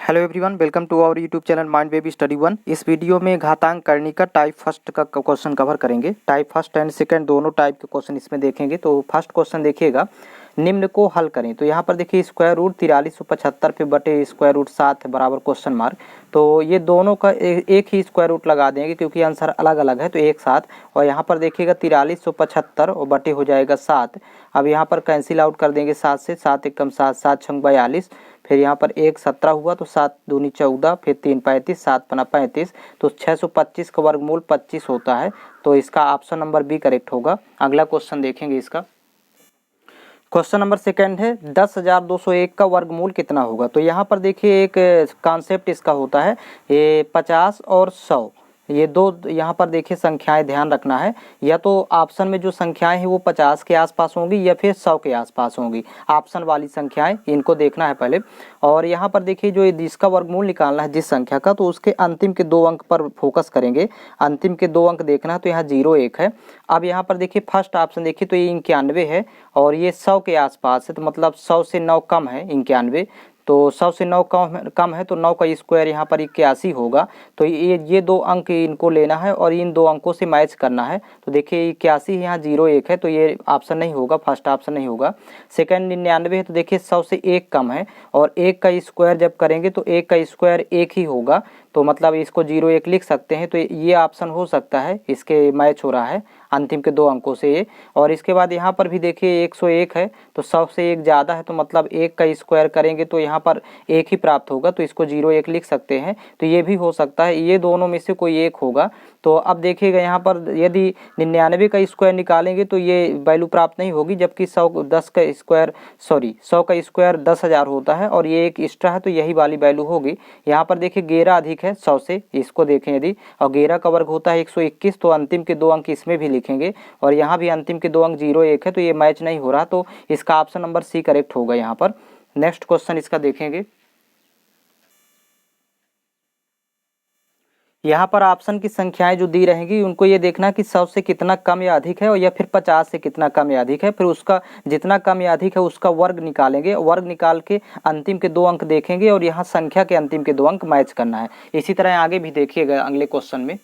Hello everyone, welcome to our YouTube channel mind baby study one. इस video में घातांक करणिका टाइप फर्स्ट का क्वेश्चन कवर करेंगे। टाइप फर्स्ट एंड सेकंड दोनों टाइप के क्वेश्चन इसमें देखेंगे। तो फर्स्ट क्वेश्चन देखिएगा, निम्न को हल करें। तो यहाँ पर देखिए स्क्वायर रूट 4375 पे बटे स्क्वायर रूट 7 है बराबर क्वेश्चन मार्क। तो ये दोनों का एक ही स्क्वायर रूट लगा देंगे क्योंकि आंसर अलग अलग है, तो एक साथ। और यहाँ पर देखिएगा 4375 और बटे हो जाएगा 7। अब यहाँ पर कैंसिल आउट कर देंगे 7 से, 7 एकम 7, 7 छंग 42। फिर यहाँ पर 1 17 हुआ तो 7 दूनी 14, फिर 3 35, 7 पना 35। तो 625 का वर्गमूल 25 होता है। तो इसका ऑप्शन नंबर बी करेक्ट होगा। अगला क्वेश्चन देखेंगे इसका। क्वेश्चन नंबर सेकंड है 10,201 का वर्गमूल कितना होगा। तो यहाँ पर देखिए एक कॉन्सेप्ट इसका होता है, ये 50 और 100, ये दो यहाँ पर देखिए संख्याएं ध्यान रखना है। या तो ऑप्शन में जो संख्याएं हैं वो 50 के आसपास होंगी या फिर 100 के आसपास होंगी। ऑप्शन वाली संख्याएं इनको देखना है पहले। और यहाँ पर देखिए जो जिसका वर्गमूल निकालना है जिस संख्या का, तो उसके अंतिम के 2 अंक पर फोकस करेंगे। अंतिम के 2 अंक देखना है, तो यहाँ 0 1 है। अब यहाँ पर देखिए फर्स्ट ऑप्शन देखिए तो ये 91 है और ये 100 के आसपास है, तो मतलब 100 से 9 कम है 91। तो 100 से 9 कम है तो 9 का स्क्वायर यहाँ पर 81 होगा। तो ये 2 अंक इनको लेना है और इन 2 अंकों से मैच करना है। तो देखिए 81 यहाँ 0 1 है, तो ये ऑप्शन नहीं होगा, फर्स्ट ऑप्शन नहीं होगा। सेकंड 99 है, तो देखिए 100 से 1 कम है और 1 का स्क्वायर जब करेंगे तो 1 का स्क्वायर 1 ही होगा, तो मतलब इसको 0 1 लिख सकते हैं। तो ये ऑप्शन हो सकता है, इसके मैच हो रहा है अंतिम के 2 अंकों से ये। और इसके बाद यहाँ पर भी देखिए 101 है, तो 100 से 1 ज़्यादा है, तो मतलब 1 का स्क्वायर करेंगे तो यहाँ पर 1 ही प्राप्त होगा, तो इसको 0 1 लिख सकते हैं। तो ये भी हो सकता है, ये दोनों में से कोई एक होगा। तो अब देखिएगा यहाँ पर यदि 99 का स्क्वायर निकालेंगे तो ये वैल्यू प्राप्त नहीं होगी, जबकि 100 का स्क्वायर 10,000 होता है और ये एक एक्स्ट्रा है, तो यही वाली वैल्यू होगी। यहाँ पर देखिए 11 अधिक है 100 से, इसको देखें यदि, और 11 का वर्ग होता है 121, तो अंतिम के 2 अंक इसमें भी लिखेंगे। और यहाँ भी अंतिम के 2 अंक 0 1 है, तो ये मैच नहीं हो रहा, तो इसका ऑप्शन नंबर सी करेक्ट होगा यहाँ पर। नेक्स्ट क्वेश्चन इसका देखेंगे। यहाँ पर ऑप्शन की संख्याएं जो दी रहेंगी उनको ये देखना कि 100 से कितना कम या अधिक है, और या फिर 50 से कितना कम या अधिक है। फिर उसका जितना कम या अधिक है उसका वर्ग निकालेंगे, वर्ग निकाल के अंतिम के 2 अंक देखेंगे और यहाँ संख्या के अंतिम के 2 अंक मैच करना है। इसी तरह आगे भी देखिएगा अगले क्वेश्चन में।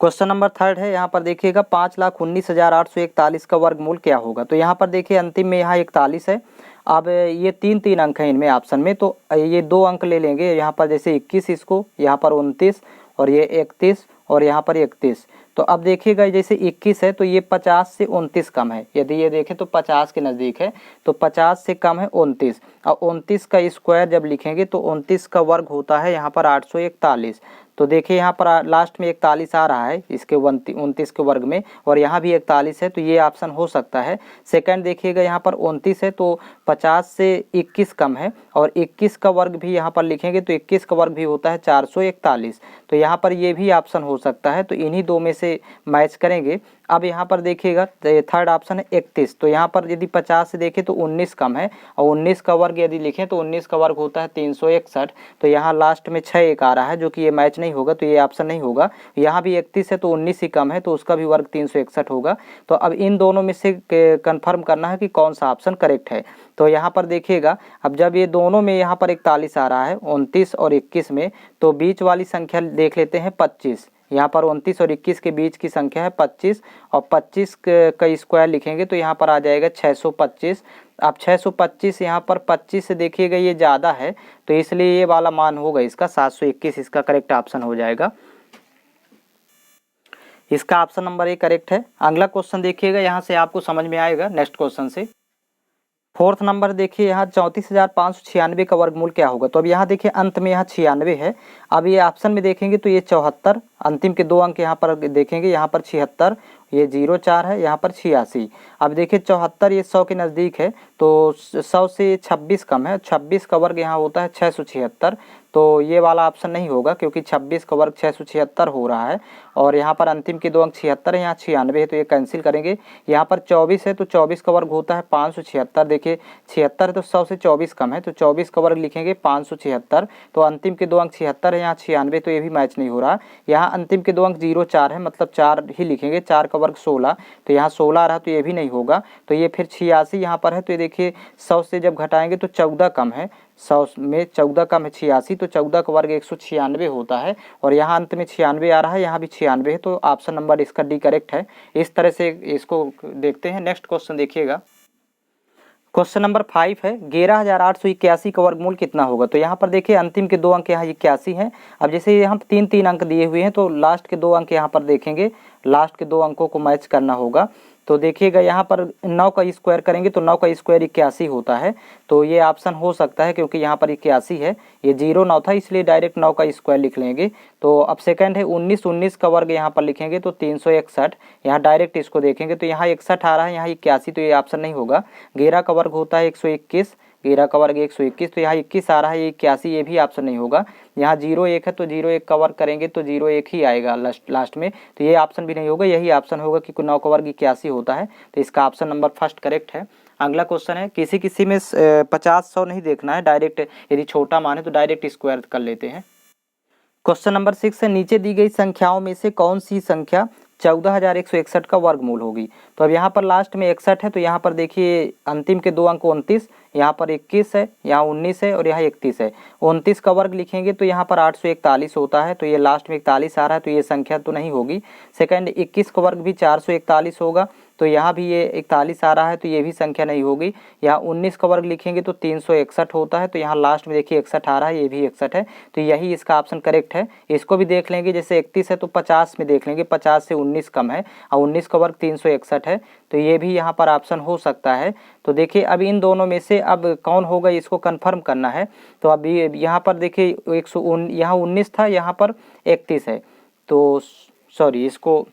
क्वेश्चन नंबर थर्ड है, यहाँ पर देखिएगा 5,19,841 का वर्गमूल क्या होगा। तो यहाँ पर देखिए अंतिम में यहाँ 41 है। अब ये 3 अंक हैं इनमें ऑप्शन में, तो ये 2 अंक ले लेंगे यहाँ पर, जैसे 21 इसको, यहाँ पर 29 और ये 31 और यहाँ पर 31। तो अब देखिएगा जैसे 21 है तो ये 50 से 29 कम है। यदि ये देखें तो 50 के नज़दीक है, तो 50 से कम है 29, और 29 का स्क्वायर जब लिखेंगे तो 29 का वर्ग होता है यहाँ पर 841। तो देखिए यहाँ पर लास्ट में 41 आ रहा है इसके 29 के वर्ग में, और यहाँ भी 41 है, तो ये ऑप्शन हो सकता है। सेकंड देखिएगा यहाँ पर 29 है, तो 50 से 21 कम है, और 21 का वर्ग भी यहाँ पर लिखेंगे तो 21 का वर्ग भी होता है 441। तो यहाँ पर ये भी ऑप्शन हो सकता है, तो इन्हीं 2 में से मैच करेंगे। अब यहाँ पर देखिएगा थर्ड ऑप्शन है 31, तो यहाँ पर यदि 50 से देखें तो 19 कम है, और 19 का वर्ग यदि लिखें तो 19 का वर्ग होता है 361। तो यहाँ लास्ट में 6 1 आ रहा है, जो कि ये मैच नहीं होगा, तो ये ऑप्शन नहीं होगा। यहाँ भी 31 है तो 19 ही कम है, तो उसका भी वर्ग 361 होगा। तो अब इन दोनों में से कंफर्म करना है कि कौन सा ऑप्शन करेक्ट है। तो यहाँ पर देखिएगा, अब जब ये दोनों में यहाँ पर 41 आ रहा है 29 और 21 में, तो बीच वाली संख्या देख लेते हैं 25। यहाँ पर 29 और 21 के बीच की संख्या है 25, और 25 का स्क्वायर लिखेंगे तो यहाँ पर आ जाएगा 625। अब 625 यहाँ पर 25 से देखिएगा ये ज़्यादा है, तो इसलिए ये वाला मान होगा इसका 721, इसका करेक्ट ऑप्शन हो जाएगा। इसका ऑप्शन नंबर ए करेक्ट है। अगला क्वेश्चन देखिएगा, यहाँ से आपको समझ में आएगा नेक्स्ट क्वेश्चन से। फोर्थ नंबर देखिए यहाँ 34,596 का वर्गमूल क्या होगा। तो अब यहाँ देखिए अंत में यहाँ 96 है। अब ये ऑप्शन में देखेंगे तो ये 74, अंतिम के 2 अंक यहाँ पर देखेंगे, यहाँ पर 76, ये 04 है, यहाँ पर 86। अब देखिए 74 ये 100 के नज़दीक है, तो 100 से 26 कम है, 26 का वर्ग यहाँ होता है 676। तो ये वाला ऑप्शन नहीं होगा क्योंकि 26 का वर्ग 676 हो रहा है, और यहाँ पर अंतिम के 2 अंक 76 है, यहाँ 96 है, तो ये कैंसिल करेंगे। यहाँ पर 24 है, तो 24 का वर्ग होता है 576। देखिए 76 है तो 100 से 24 कम है, तो 24 का वर्ग लिखेंगे 576। तो अंतिम के 2 अंक 76 है, यहाँ 96, तो ये भी मैच नहीं हो रहा। यहाँ अंतिम के 2 अंक 04 है, मतलब 4 ही लिखेंगे, 4 का वर्ग 16, तो यहाँ 16 आ रहा, तो ये भी नहीं होगा। तो ये फिर 86 यहाँ पर है, तो ये देखिए 100 से जब घटाएंगे तो 14 कम है, 100 में 14 कम है 86, तो 14 का वर्ग 196 होता है। और यहाँ अंत में 96 आ रहा है, यहाँ भी 96 है, तो ऑप्शन नंबर इसका डी करेक्ट है। इस तरह से इसको देखते हैं। नेक्स्ट क्वेश्चन देखिएगा। क्वेश्चन नंबर 5 है 11881 का वर्गमूल कितना होगा। तो यहाँ पर देखिए अंतिम के 2 अंक यहाँ 81 हैं। अब जैसे यहाँ 3 अंक दिए हुए हैं तो लास्ट के 2 अंक यहाँ पर देखेंगे, लास्ट के 2 अंकों को मैच करना होगा। तो देखिएगा यहाँ पर 9 का स्क्वायर करेंगे तो 9 का स्क्वायर 81 होता है, तो ये ऑप्शन हो सकता है क्योंकि यहाँ पर 81 है, ये 0 9 था इसलिए डायरेक्ट 9 का स्क्वायर लिख लेंगे। तो अब सेकंड है 19 का वर्ग यहाँ पर लिखेंगे तो 361, यहाँ डायरेक्ट इसको देखेंगे तो यहाँ 61 आ रहा है, यहाँ 81, तो ये ऑप्शन नहीं होगा। 11 का वर्ग होता है 121, 11 का वर्ग 121, तो यहाँ 21 आ रहा है, 81, ये भी ऑप्शन नहीं होगा। यहाँ 0 1 है तो 0 1 का वर्ग करेंगे तो 0 1 ही आएगा लास्ट में, तो ये ऑप्शन भी नहीं होगा। यही ऑप्शन होगा कि 9 का वर्ग 81 होता है, तो इसका ऑप्शन नंबर फर्स्ट करेक्ट है। अगला क्वेश्चन है किसी किसी में 50 100 नहीं देखना है, डायरेक्ट यदि छोटा मान है तो डायरेक्ट स्क्वायर कर लेते हैं। क्वेश्चन नंबर 6 है नीचे दी गई संख्याओं में से कौन सी संख्या 14,161 का वर्गमूल होगी। तो अब यहाँ पर लास्ट में 61 है, तो यहाँ पर देखिए अंतिम के 2 अंक 29, यहाँ पर 21 है, यहाँ 19 है और यहाँ 31 है। 29 का वर्ग लिखेंगे तो यहाँ पर 841 होता है, तो ये लास्ट में 41 आ रहा है, तो ये संख्या तो नहीं होगी। सेकंड 21 का वर्ग भी 441 होगा, तो यहाँ भी ये 41 आ रहा है, तो ये भी संख्या नहीं होगी। यहाँ 19 का वर्ग लिखेंगे तो 361 होता है, तो यहाँ लास्ट में देखिए 61 आ रहा है, ये भी 61 है, तो यही इसका ऑप्शन करेक्ट है। इसको भी देख लेंगे, जैसे 31 है तो 50 में देख लेंगे, 50 से 19 कम है और 19 का वर्ग 361 है, तो ये भी यहाँ पर ऑप्शन हो सकता है। तो देखिए अब इन दोनों में से अब कौन होगा इसको कंफर्म करना है। तो अभी यहाँ पर देखिए यहाँ 19 था, यहाँ पर 31 है, तो सॉरी इसको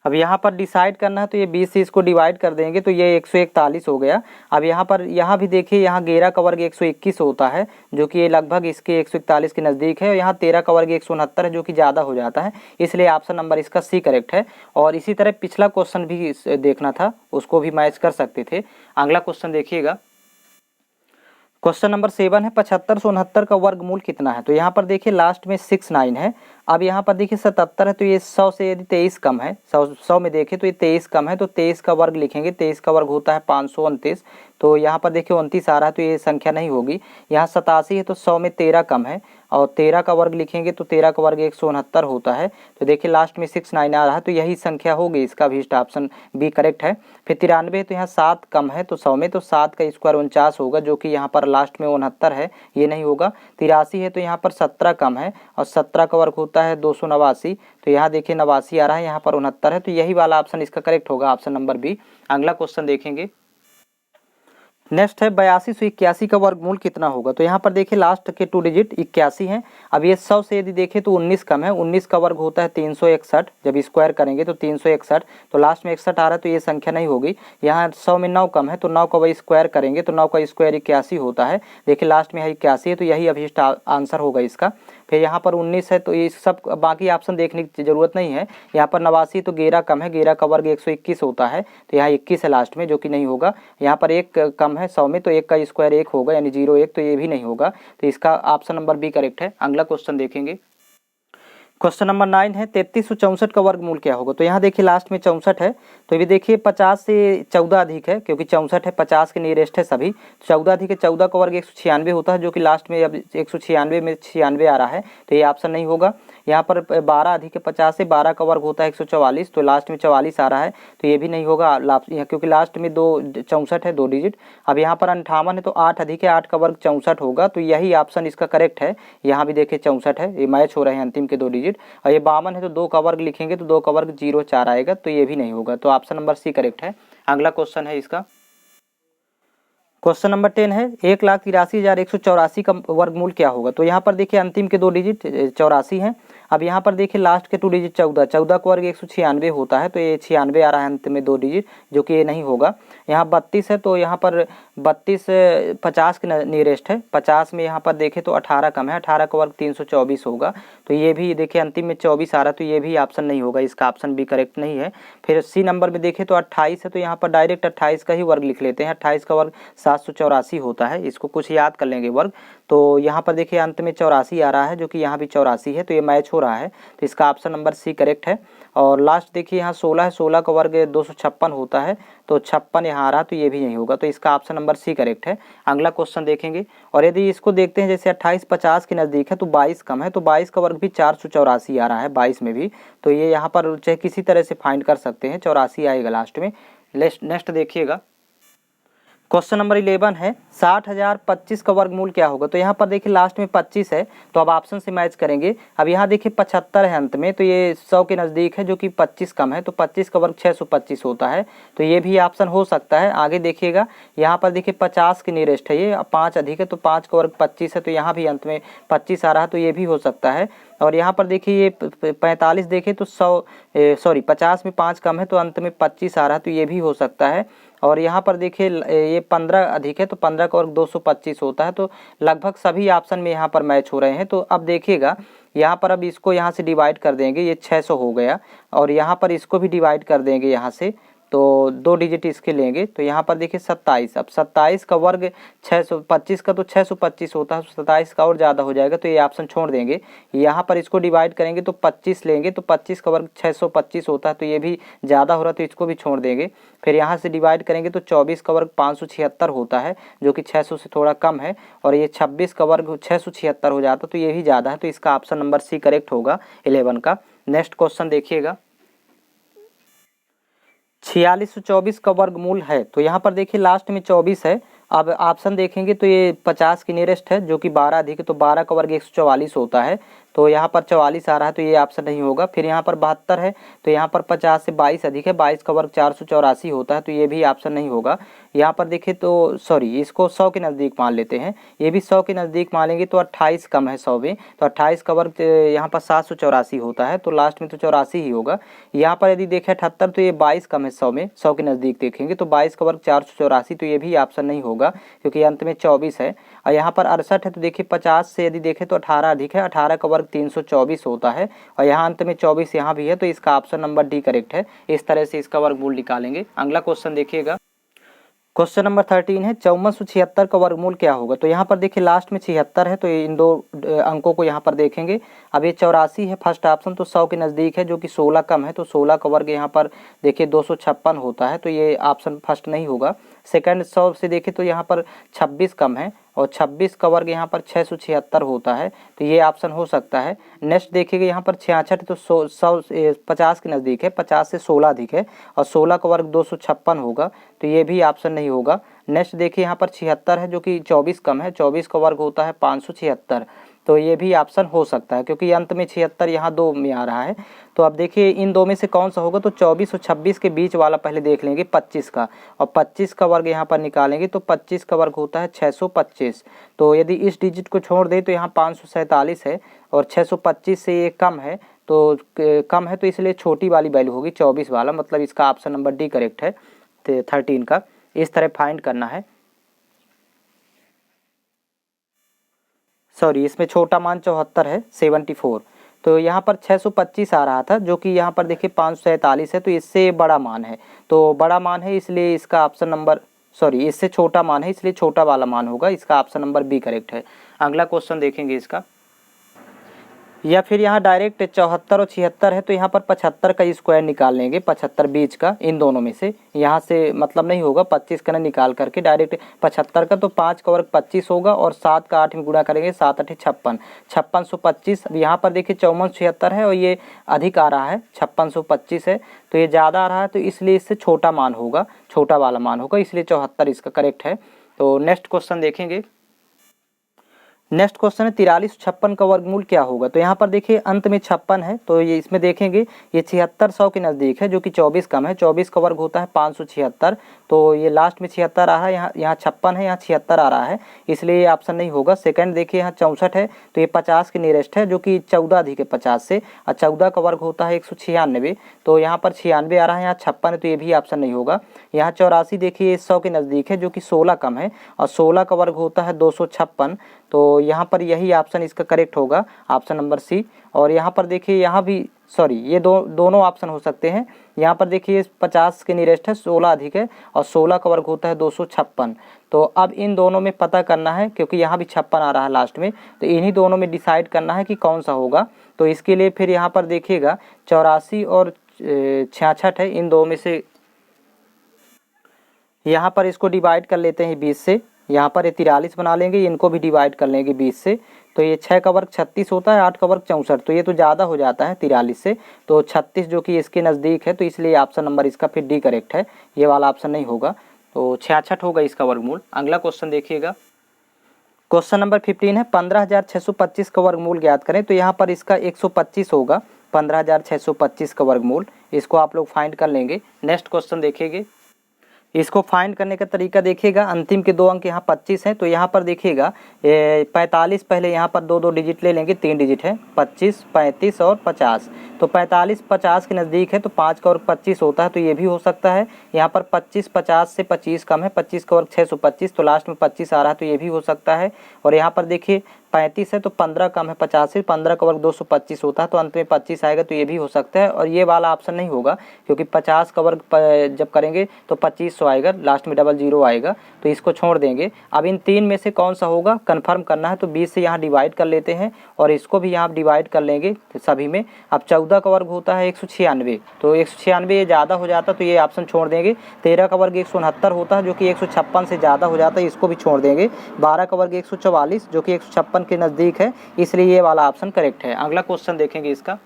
अब यहाँ पर डिसाइड करना है, तो ये 20 से इसको डिवाइड कर देंगे तो ये 141 हो गया। अब यहाँ पर यहाँ भी देखिए यहाँ 11 का वर्ग 121 होता है, जो कि ये लगभग इसके 141 के नज़दीक है, और यहाँ 13 का वर्ग 169 है, जो कि ज़्यादा हो जाता है, इसलिए ऑप्शन नंबर इसका सी करेक्ट है। और इसी तरह पिछला क्वेश्चन भी देखना था, उसको भी मैच कर सकते थे। अगला क्वेश्चन देखिएगा। क्वेश्चन नंबर 7 है 75 से 69 का वर्गमूल कितना है। तो यहाँ पर देखिए लास्ट में 69 है। अब यहाँ पर देखिए 77 है, तो ये 100 से यदि 23 कम है, 100 में देखें तो ये 23 कम है, तो 23 का वर्ग लिखेंगे, 23 का वर्ग होता है 529, तो यहाँ पर देखिए 29 आ रहा है, तो ये संख्या नहीं होगी। यहाँ 87 है तो 100 में 13 कम है, और 13 का वर्ग लिखेंगे तो 13 का वर्ग 169 होता है, तो देखिए लास्ट में 69 आ रहा है, तो यही संख्या होगी, इसका भी ऑप्शन बी करेक्ट है। फिर 93 है तो यहाँ 7 कम है तो 100 में, तो 7 का स्क्वायर 49 होगा, जो कि यहाँ पर लास्ट में 69 है, ये नहीं होगा। 83 है तो यहाँ पर 17 कम है, और 17 का वर्ग होता है 289, तो यहाँ देखिए 89 आ रहा है, यहाँ पर 69 है, तो यही वाला ऑप्शन इसका करेक्ट होगा, ऑप्शन नंबर बी। अगला क्वेश्चन देखेंगे। नेक्स्ट है 82 से 81 का वर्गमूल कितना होगा। तो यहाँ पर देखिए लास्ट के 2 डिजिट 81 हैं। अब ये 100 से यदि देखें तो 19 कम है, 19 का वर्ग होता है 361, जब स्क्वायर करेंगे तो 361, तो लास्ट में 61 आ रहा है, तो ये संख्या नहीं होगी। यहाँ 100 में 9 कम है, तो 9 का वही स्क्वायर करेंगे तो 9 का स्क्वायर 81 होता है, देखिए लास्ट में है 81 है, तो यही अभिष्ट आंसर होगा इसका। फिर यहाँ पर 19 है, तो ये सब बाकी ऑप्शन देखने की जरूरत नहीं है। यहाँ पर 89 तो 11 कम है, 11 का वर्ग 121 होता है, तो यहाँ 21 है लास्ट में, जो कि नहीं होगा। यहाँ पर 1 कम है 100 में, तो 1 का स्क्वायर 1 होगा, यानी 0 1, तो ये भी नहीं होगा, तो इसका ऑप्शन नंबर बी करेक्ट है। अगला क्वेश्चन देखेंगे। क्वेश्चन नंबर 9 है 3364 का वर्गमूल क्या होगा। तो यहाँ देखिए लास्ट में 64 है, तो ये देखिए 50 से 14 अधिक है, क्योंकि 64 है, 50 के नियरेस्ट है सभी, 14 अधिक है, 14 का वर्ग 196 होता है, जो कि लास्ट में अब 196 में 96 आ रहा है, तो ये ऑप्शन नहीं होगा। यहाँ पर 12 अधिक है 50 से, 12 का वर्ग होता है 144, तो लास्ट में 44 आ रहा है, तो ये भी नहीं होगा, क्योंकि लास्ट में 64 है 2 डिजिट। अब यहाँ पर 58 है, तो 8 अधिक है, 8 का वर्ग 64 होगा, तो यही ऑप्शन इसका करेक्ट है। यहाँ भी देखिए 64 है, ये मैच हो रहे हैं अंतिम के 2 डिजिट। और ये 52 है, तो 2 का वर्ग लिखेंगे तो 2 का वर्ग 04 आएगा, तो ये भी नहीं होगा, तो ऑप्शन नंबर सी करेक्ट है। अगला क्वेश्चन है इसका। क्वेश्चन नंबर 10 है 1,83,184 का वर्गमूल क्या होगा। तो यहाँ पर देखिए अंतिम के 2 डिजिट 84 हैं। अब यहाँ पर देखिए लास्ट के 2 डिजिट 14 का वर्ग 196 होता है, तो ये 96 आ रहा है अंत में 2 डिजिट, जो कि ये नहीं होगा। यहाँ 32 है, तो यहाँ पर 32 50 के नियरेस्ट है, 50 में यहाँ पर देखें तो 18 कम है, 18 का वर्ग 324 होगा, तो ये भी देखिए अंतिम में 24 आ रहा है, तो ये भी ऑप्शन नहीं होगा, इसका ऑप्शन भी करेक्ट नहीं है। फिर सी नंबर में देखें तो 28 है, तो यहाँ पर डायरेक्ट 28 का ही वर्ग लिख लेते हैं, 28 का वर्ग 784 होता है, इसको कुछ याद कर लेंगे वर्ग। तो यहाँ पर देखिए अंत में 84 आ रहा है, जो कि यहाँ भी 84 है, तो ये मैच हो रहा है, तो इसका ऑप्शन नंबर सी करेक्ट है। और लास्ट देखिए यहाँ 16 है, 16 का वर्ग 256 होता है, तो 56 यहाँ आ रहा, तो ये भी नहीं होगा, तो इसका ऑप्शन नंबर सी करेक्ट है। अगला क्वेश्चन देखेंगे, और यदि इसको देखते हैं जैसे 28 50 के नज़दीक है तो 22 कम है, तो 22 का वर्ग भी 484 आ रहा है 22 में भी, तो ये यहाँ पर चाहे किसी तरह से फाइंड कर सकते हैं, 84 आएगा लास्ट में। नेक्स्ट देखिएगा, क्वेश्चन नंबर 11 है 60,025 का वर्गमूल क्या होगा। तो यहाँ पर देखिए लास्ट में 25 है, तो अब ऑप्शन से मैच करेंगे। अब यहाँ देखिए 75 है अंत में, तो ये 100 के नज़दीक है, जो कि 25 कम है, तो 25 का वर्ग 625 होता है, तो ये भी ऑप्शन हो सकता है। आगे देखिएगा, यहाँ पर देखिए 50 के नियरेस्ट है, ये 5 अधिक है, तो 5 का वर्ग 25 है, तो यहाँ भी अंत में 25 आ रहा है, तो ये भी हो सकता है। और यहाँ पर देखिए ये 45 देखें तो 50 में 5 कम है, तो अंत में 25 आ रहा है, तो ये भी हो सकता है। और यहाँ पर देखिए ये 15 अधिक है, तो 15 का वर्ग 225 होता है, तो लगभग सभी ऑप्शन में यहाँ पर मैच हो रहे हैं। तो अब देखिएगा यहाँ पर, अब इसको यहाँ से डिवाइड कर देंगे, ये 600 हो गया, और यहाँ पर इसको भी डिवाइड कर देंगे यहाँ से, तो 2 डिजिट इसके लेंगे, तो यहाँ पर देखिए 27। अब 27 का वर्ग 625 का तो 625 होता है, 27 का और ज़्यादा हो जाएगा, तो ये ऑप्शन छोड़ देंगे। यहाँ पर इसको डिवाइड करेंगे तो 25 लेंगे, तो 25 का वर्ग 625 होता है, तो ये भी ज़्यादा हो रहा है, तो इसको भी छोड़ देंगे। फिर यहाँ से डिवाइड करेंगे तो 24 का वर्ग 576 होता है, जो कि 600 से थोड़ा कम है, और ये 26 का वर्ग 676 हो जाता है, तो ये भी ज़्यादा है, तो इसका ऑप्शन नंबर सी करेक्ट होगा 11 का। नेक्स्ट क्वेश्चन देखिएगा, 4624 का वर्गमूल है। तो यहाँ पर देखिए लास्ट में 24 है, अब ऑप्शन देखेंगे तो ये 50 की नियरेस्ट है, जो कि 12 अधिक है, तो 12 का वर्ग 144 होता है, तो यहाँ पर 44 आ रहा है, तो ये ऑप्शन नहीं होगा। फिर यहाँ पर 72 है, तो यहाँ पर 50 से 22 अधिक है, 22 का वर्ग 484 होता है, तो ये भी ऑप्शन नहीं होगा। यहाँ पर देखिए तो इसको 100 के नज़दीक मान लेते हैं, ये भी 100 के नज़दीक मानेंगे, तो 28 कम है 100 में, तो 28 का वर्ग यहाँ पर 784 होता है, तो लास्ट में तो 84 ही होगा। यहाँ पर यदि देखें 78, तो ये 22 कम है 100 में, 100 के नज़दीक देखेंगे तो 22 का वर्ग 484, तो ये भी ऑप्शन नहीं होगा, क्योंकि अंत में 24 है। और यहाँ पर 68 है, तो देखिए 50 से यदि देखें तो 18 अधिक है, 18 का वर्ग 324 होता है, और यहाँ अंत में 24 यहाँ भी है, तो इसका ऑप्शन नंबर डी करेक्ट है। इस तरह से इसका वर्गमूल निकालेंगे। अगला क्वेश्चन देखिएगा, क्वेश्चन नंबर 13 है 5476 का वर्गमूल क्या होगा। तो यहाँ पर देखिए लास्ट में 76 है, तो इन दो अंकों को यहाँ पर देखेंगे। अब ये 84 है फर्स्ट ऑप्शन, तो 100 के नज़दीक है, जो कि 16 कम है, तो 16 का वर्ग यहाँ पर देखिए 256 होता है, तो ये ऑप्शन फर्स्ट नहीं होगा। सेकंड 100 से देखें तो यहाँ पर 26 कम है, और 26 का वर्ग यहाँ पर 676 होता है, तो ये ऑप्शन हो सकता है। नेक्स्ट देखिएगा यहाँ पर 66 तो 50 के नज़दीक है, 50 से 16 अधिक है, और 16 का वर्ग 256 होगा, तो ये भी ऑप्शन नहीं होगा। नेक्स्ट देखिए यहाँ पर 76 है, जो कि 24 कम है, 24 का वर्ग होता है 576, तो ये भी ऑप्शन हो सकता है, क्योंकि अंत में 76 यहाँ 2 में आ रहा है। तो अब देखिए इन दो में से कौन सा होगा, तो 24 और 26 के बीच वाला पहले देख लेंगे 25 का, और 25 का वर्ग यहाँ पर निकालेंगे, तो 25 का वर्ग होता है 625। तो यदि इस डिजिट को छोड़ दें तो यहाँ 547 है, और 625 से ये कम है, तो इसलिए छोटी वाली वैल्यू होगी 24 वाला, मतलब इसका ऑप्शन नंबर डी करेक्ट है 13 का। इस तरह फाइंड करना है। इसमें छोटा मान 74 है 74, तो यहाँ पर 625 आ रहा था, जो कि यहाँ पर देखिए 547 है, तो इससे बड़ा मान है, तो बड़ा मान है, इसलिए इसका ऑप्शन नंबर इससे छोटा मान है, इसलिए छोटा वाला मान होगा, इसका ऑप्शन नंबर बी करेक्ट है। अगला क्वेश्चन देखेंगे इसका, या फिर यहाँ डायरेक्ट 74 और 76 है, तो यहाँ पर 75 का स्क्वायर निकाल लेंगे, 75 बीच का, इन दोनों में से, यहाँ से मतलब नहीं होगा, 25 का ना निकाल करके डायरेक्ट 75 का, तो 5 का वर्ग 25 होगा, और 7 का 8 में गुणा करेंगे, 7 8 56, 5625। अब यहाँ पर देखिए 5476 है, और ये अधिक आ रहा है 5625 है, तो ये ज़्यादा आ रहा है, तो इसलिए इससे छोटा मान होगा, छोटा वाला मान होगा, इसलिए 74 इसका करेक्ट है। तो नेक्स्ट क्वेश्चन देखेंगे, नेक्स्ट क्वेश्चन है 4356 का वर्गमूल क्या होगा। तो यहाँ पर देखिए अंत में 56 है, तो ये इसमें देखेंगे ये 76 100 के नज़दीक है, जो कि 24 कम है, 24 का वर्ग होता है 576, तो ये लास्ट में 76 आ रहा है, यहाँ 56 है, यहाँ 76 आ रहा है, इसलिए ये ऑप्शन नहीं होगा। सेकंड देखिए यहाँ 64 है, तो ये 50 के नियरेस्ट है, जो कि 14 अधिक है 50 से, और 14 का वर्ग होता है 196, तो यहाँ पर 96 आ रहा है, यहाँ 56 है, तो ये भी ऑप्शन नहीं होगा। यहाँ 84 देखिए 100 के नज़दीक है, जो कि 16 कम है, और 16 का वर्ग होता है 256, तो तो यहाँ पर यही ऑप्शन इसका करेक्ट होगा, ऑप्शन नंबर सी। और यहाँ पर देखिए यहाँ भी सॉरी ये दोनों ऑप्शन हो सकते हैं। यहाँ पर देखिए 50 के नियरेस्ट है, 16 अधिक है और 16 का वर्ग होता है 256। तो अब इन दोनों में पता करना है, क्योंकि यहाँ भी 56 आ रहा है लास्ट में, तो इन्हीं दोनों में डिसाइड करना है कि कौन सा होगा। तो इसके लिए फिर यहाँ पर देखिएगा 84 और 66 है, इन दो में से यहाँ पर इसको डिवाइड कर लेते हैं 20 से। यहाँ पर ये 43 बना लेंगे, इनको भी डिवाइड कर लेंगे 20 से। तो ये 6 का वर्ग 36 होता है, 8 का वर्ग 64, तो ये तो ज़्यादा हो जाता है 43 से। तो 36 जो कि इसके नज़दीक है, तो इसलिए ऑप्शन नंबर इसका फिर डी करेक्ट है, ये वाला ऑप्शन नहीं होगा। तो 66 होगा इसका वर्गमूल। अगला क्वेश्चन देखिएगा, क्वेश्चन नंबर 15 है 15,625 का वर्गमूल ज्ञात करें। तो यहाँ पर इसका 125 होगा, 15,625 का वर्गमूल, इसको आप लोग फाइंड कर लेंगे। नेक्स्ट क्वेश्चन देखेंगे, इसको फाइंड करने का तरीका देखिएगा। अंतिम के 2 अंक यहाँ 25 हैं, तो यहाँ पर देखिएगा 45 पहले यहाँ पर 2 डिजिट ले लेंगे, 3 डिजिट है, 25, 35 और 50। तो 45 50 के नज़दीक है, तो 5 का वर्ग 25 होता है, तो ये भी हो सकता है। यहाँ पर 25 50 से 25 कम है, 25 का वर्ग 625, तो लास्ट में 25 आ रहा है, तो ये भी हो सकता है। और यहाँ पर देखिए 35 है, तो 15 कम है 50 से, 15 का वर्ग 225 होता है, तो अंत में 25 आएगा, तो ये भी हो सकता है। और ये वाला ऑप्शन नहीं होगा, क्योंकि 50 का वर्ग जब करेंगे तो 2500 आएगा, लास्ट में डबल जीरो आएगा, तो इसको छोड़ देंगे। अब इन 3 में से कौन सा होगा कन्फर्म करना है, तो 20 से यहाँ डिवाइड कर लेते हैं और इसको भी यहाँ डिवाइड कर लेंगे सभी में। अब 14 का वर्ग होता है 196, तो 196 ये ज़्यादा हो जाता, तो ये ऑप्शन छोड़ देंगे। 13 का वर्ग 169 होता है, जो कि 156 से ज़्यादा हो जाता है, इसको भी छोड़ देंगे। 12 का वर्ग 144, जो कि 156 के नज़दीक है, इसलिए ये वाला ऑप्शन करेक्ट है। अगला क्वेश्चन देखेंगे इसका,